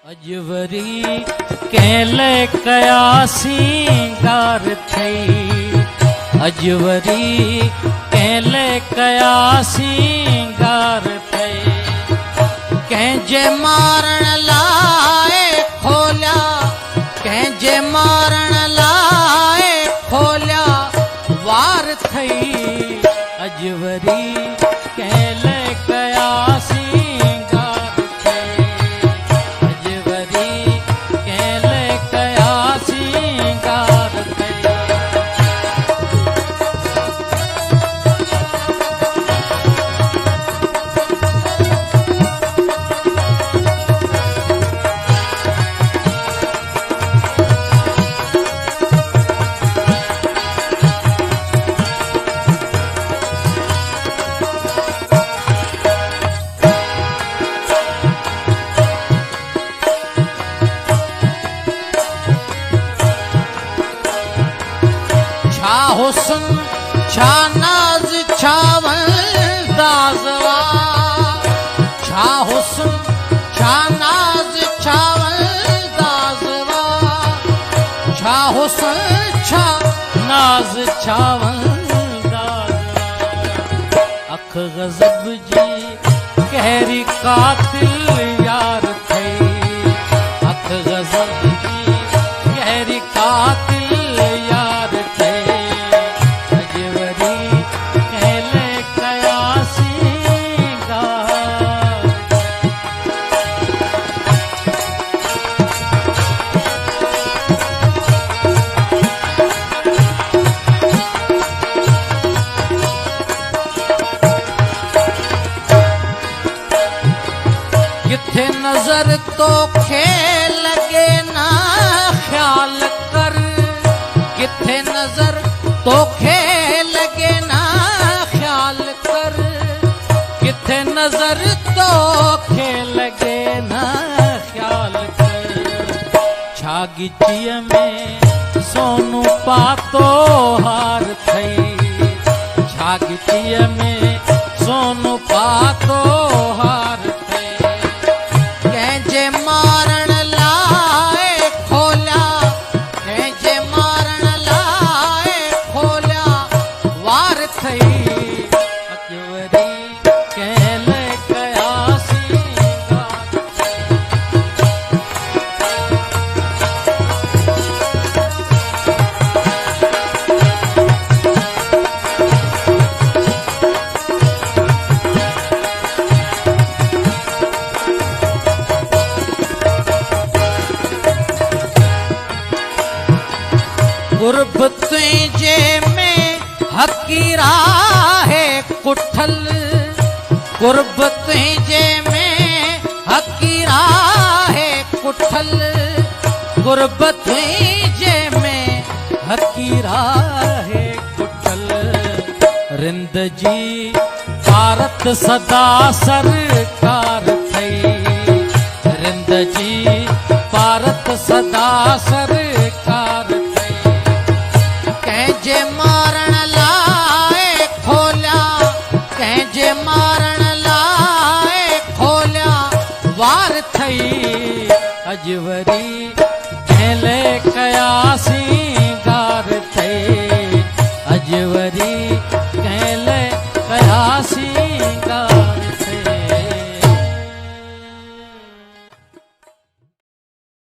अजवरी केले कयासी गार थई। अजवरी केले कयासी गार थई। कंहिंजे मारण लाए खोलिया, कंहिंजे मारण लाए खोलिया वार थई। अजवरी केले कयासी हुस्न छा नाज छा वंदाज़वा। छा हुस्न छा नाज छा वंदाज़वा। छा हुस्न छा नाज छा वंदाज़वा। अख गज़ब जी कहरी कातिल यार थई। अख गज़ब जी कहरी कातिल यार थई। किथे नजर तो खेल लगे ना ख्याल कर। किथे नजर तो खेल लगे ना ख्याल कर। किथे नजर तो खेल लगे ना ख्याल कर। छागिचीअ में सोनू पातो हार थई। छागिचीअ में सोनू पातो हार मारण लाए खोलिया। कंहिंजे मारण लाए खोलिया वार थई। अजवरी केले कयासी गार गुरबत तुझे में हकीरा है कुठल। गुरबत तुझे में हकीरा है कुठल। गुरबत तुझे में हकीरा है कुठल। रिंद जी भारत सदा सरकार थई। रिंद जी भारत सदा सरकार। कंहिंजे मारण लाए खोलिया। कंहिंजे मारण लाए खोलिया वार थई। अजवरी केले कयासी गार थई।